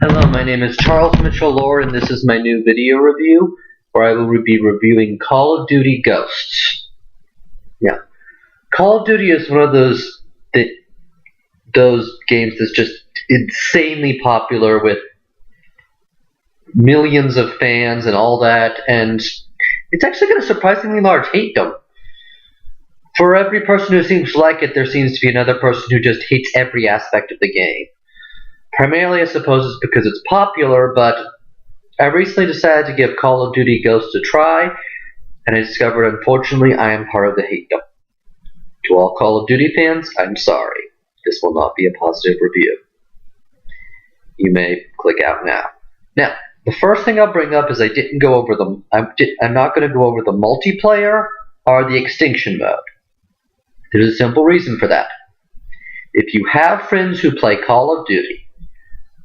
Hello, my name is Charles Mitchell Lord, and this is my new video review, where I will be reviewing Call of Duty Ghosts. Yeah, Call of Duty is one of those games that's just insanely popular with millions of fans and all that, and it's actually got a surprisingly large hatedom. For every person who seems to like it, there seems to be another person who just hates every aspect of the game. Primarily, I suppose it's because it's popular, but I recently decided to give Call of Duty Ghosts a try, and I discovered, unfortunately, I am part of the hatedom. To all Call of Duty fans, I'm sorry. This will not be a positive review. You may click out now. Now, the first thing I'll bring up is I'm not going to go over the multiplayer or the extinction mode. There's a simple reason for that. If you have friends who play Call of Duty,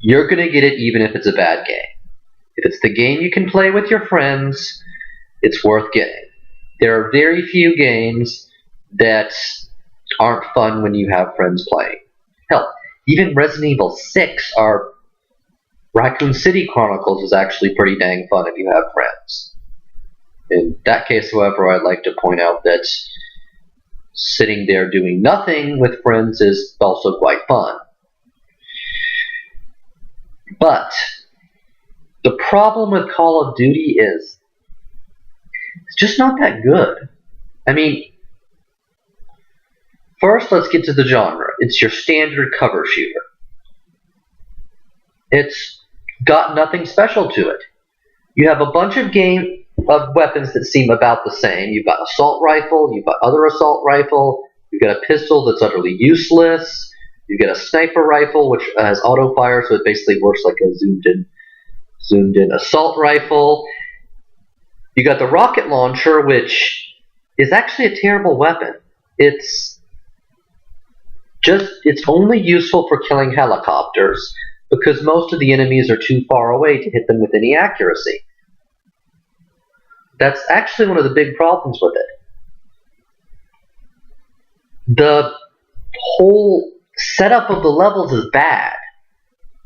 you're going to get it even if it's a bad game. If it's the game you can play with your friends, it's worth getting. There are very few games that aren't fun when you have friends playing. Hell, even Resident Evil 6 or Raccoon City Chronicles is actually pretty dang fun if you have friends. In that case, however, I'd like to point out that sitting there doing nothing with friends is also quite fun. But the problem with Call of Duty is it's just not that good. I mean, first let's get to the genre. It's your standard cover shooter. It's got nothing special to it. You have a bunch of weapons that seem about the same. You've got assault rifle, you've got other assault rifle, you've got a pistol that's utterly useless. You get a sniper rifle, which has auto fire, so it basically works like a zoomed in assault rifle. You got the rocket launcher, which is actually a terrible weapon. It's only useful for killing helicopters, because most of the enemies are too far away to hit them with any accuracy. That's actually one of the big problems with it. The whole setup of the levels is bad,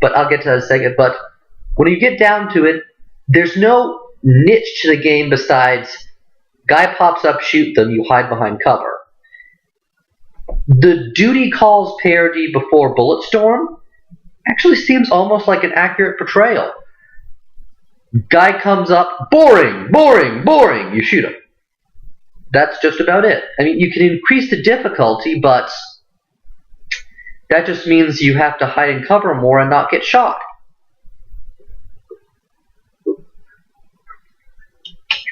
but I'll get to that in a second. But when you get down to it, there's no niche to the game besides guy pops up, shoot them, you hide behind cover. The Duty Calls parody before Bulletstorm actually seems almost like an accurate portrayal. Guy comes up, boring, boring, boring, you shoot him. That's just about it. I mean, you can increase the difficulty, but that just means you have to hide and cover more and not get shot.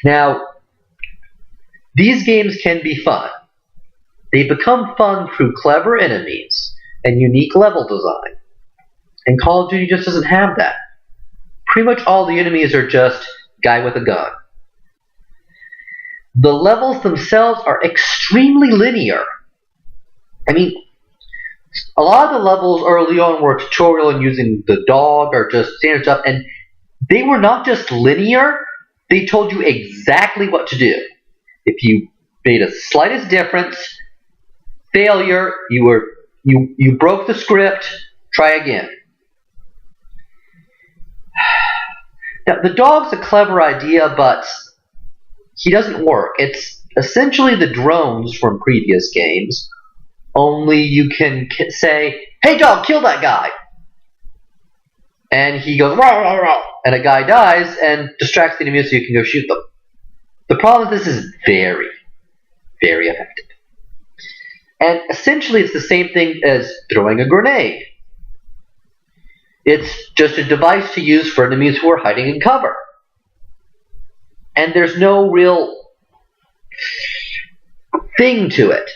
Now, these games can be fun. They become fun through clever enemies and unique level design. And Call of Duty just doesn't have that. Pretty much all the enemies are just guy with a gun. The levels themselves are extremely linear. I mean, a lot of the levels early on were tutorial and using the dog or just standard stuff, and they were not just linear, they told you exactly what to do. If you made a slightest difference, failure, you broke the script, try again. Now, the dog's a clever idea, but he doesn't work. It's essentially the drones from previous games, only you can say, "Hey dog, kill that guy!" And he goes, "Rah, rah, rah," and a guy dies and distracts the enemy so you can go shoot them. The problem is this is very, very effective. And essentially it's the same thing as throwing a grenade. It's just a device to use for enemies who are hiding in cover. And there's no real thing to it.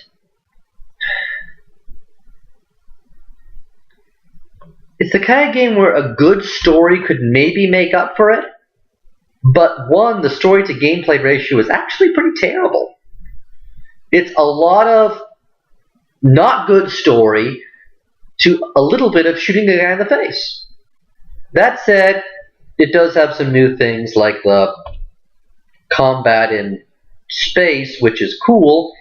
It's the kind of game where a good story could maybe make up for it, but one, the story to gameplay ratio is actually pretty terrible. It's a lot of not good story to a little bit of shooting a guy in the face. That said, it does have some new things like the combat in space, which is cool,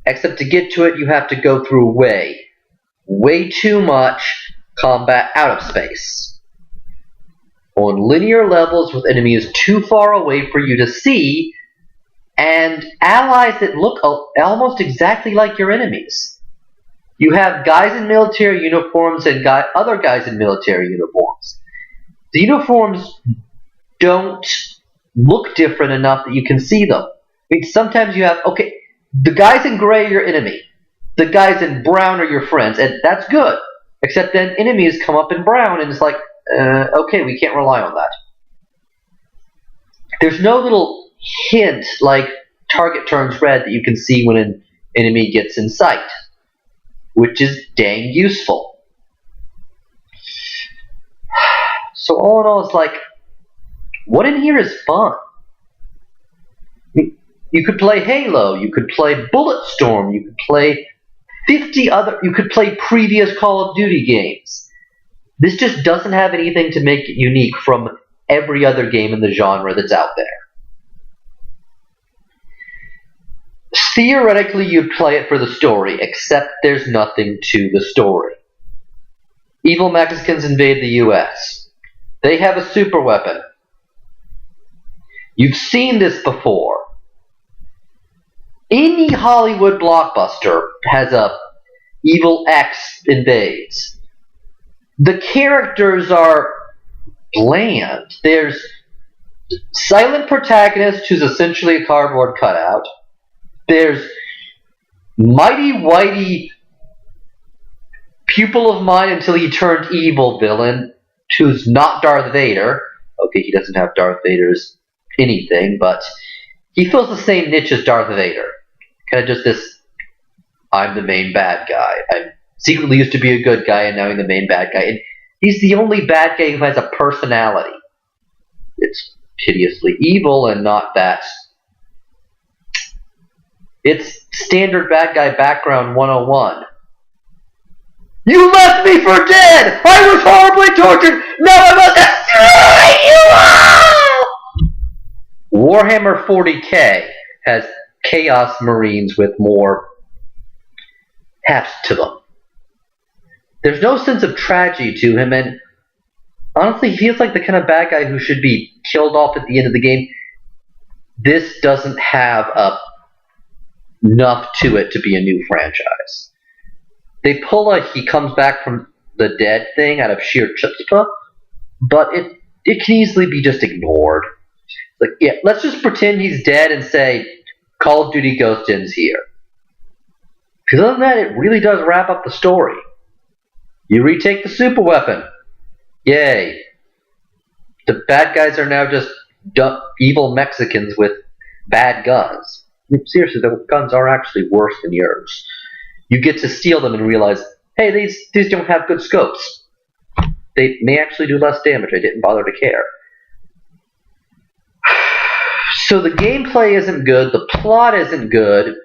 except to get to it you have to go through way too much combat out of space. on linear levels with enemies too far away for you to see, and allies that look almost exactly like your enemies. You have guys in military uniforms and other guys in military uniforms. The uniforms don't look different enough that you can see them. I mean, sometimes you have, okay, the guys in gray are your enemy. The guys in brown are your friends, and that's good. Except then enemies come up in brown, and it's like, okay, we can't rely on that. There's no little hint like target turns red that you can see when an enemy gets in sight, which is dang useful. So all in all, it's like, what in here is fun? You could play Halo, you could play Bulletstorm, you could play 50 other, you could play previous Call of Duty games. This just doesn't have anything to make it unique from every other game in the genre that's out there. Theoretically, you'd play it for the story, except there's nothing to the story. Evil Mexicans invade the US. They have a super weapon. You've seen this before. Any Hollywood blockbuster has a evil X invades. The characters are bland. There's silent protagonist who's essentially a cardboard cutout. There's mighty whitey pupil of mine until he turned evil villain who's not Darth Vader. Okay, he doesn't have Darth Vader's anything, but he fills the same niche as Darth Vader. Kind of just this, I'm the main bad guy. I secretly used to be a good guy, and now I'm the main bad guy. And he's the only bad guy who has a personality. It's hideously evil and not that. It's standard bad guy background 101. You left me for dead! I was horribly tortured! Now I must destroy you all! Warhammer 40k has Chaos Marines with more heft to them. There's no sense of tragedy to him, and honestly, he feels like the kind of bad guy who should be killed off at the end of the game. This doesn't have enough to it to be a new franchise. They pull a he comes back from the dead thing out of sheer chutzpah, but it can easily be just ignored. Like, yeah, let's just pretend he's dead and say Call of Duty Ghost ends here. Because other than that, it really does wrap up the story. You retake the super weapon. Yay. The bad guys are now just evil Mexicans with bad guns. Seriously, the guns are actually worse than yours. You get to steal them and realize, hey, these don't have good scopes. They may actually do less damage. I didn't bother to care. So the gameplay isn't good. The plot isn't good.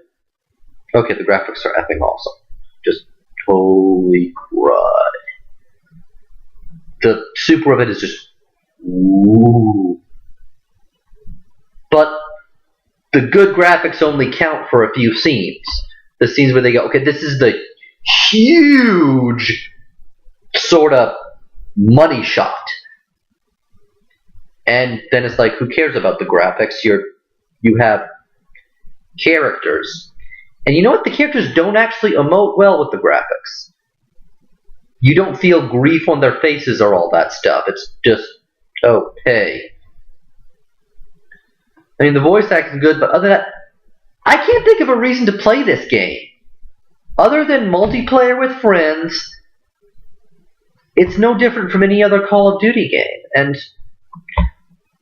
Okay, the graphics are effing awesome. Just holy crud. The super of it is just ooh. But the good graphics only count for a few scenes. The scenes where they go, okay, this is the huge sort of money shot. And then it's like, who cares about the graphics? You have characters. And you know what? The characters don't actually emote well with the graphics. You don't feel grief on their faces or all that stuff. It's just, oh, hey. I mean, the voice acting is good, but other than that, I can't think of a reason to play this game. Other than multiplayer with friends, it's no different from any other Call of Duty game. And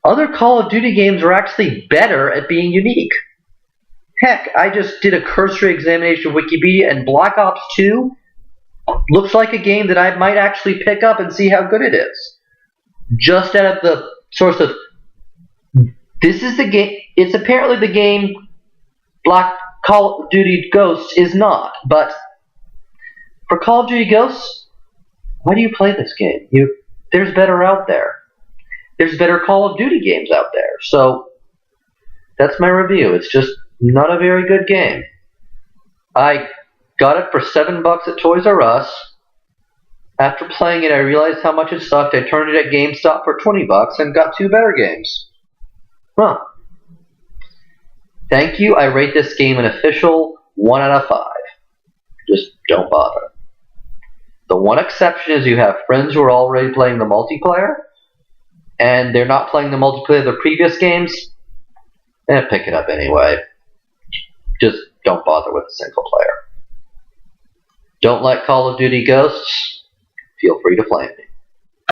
other Call of Duty games are actually better at being unique. Heck, I just did a cursory examination of Wikipedia, and Black Ops 2 looks like a game that I might actually pick up and see how good it is. Just out of the source of, this is the game, it's apparently the game Call of Duty Ghosts is not, but for Call of Duty Ghosts, why do you play this game? There's better out there. There's better Call of Duty games out there. So that's my review. It's just not a very good game. I got it for $7 at Toys R Us. After playing it, I realized how much it sucked. I turned it at GameStop for $20 and got 2 better games. Huh. Thank you. I rate this game an official 1 out of 5. Just don't bother. The one exception is you have friends who are already playing the multiplayer, and they're not playing the multiplayer of the previous games, and pick it up anyway. Just don't bother with the single player. Don't like Call of Duty Ghosts? Feel free to flame me.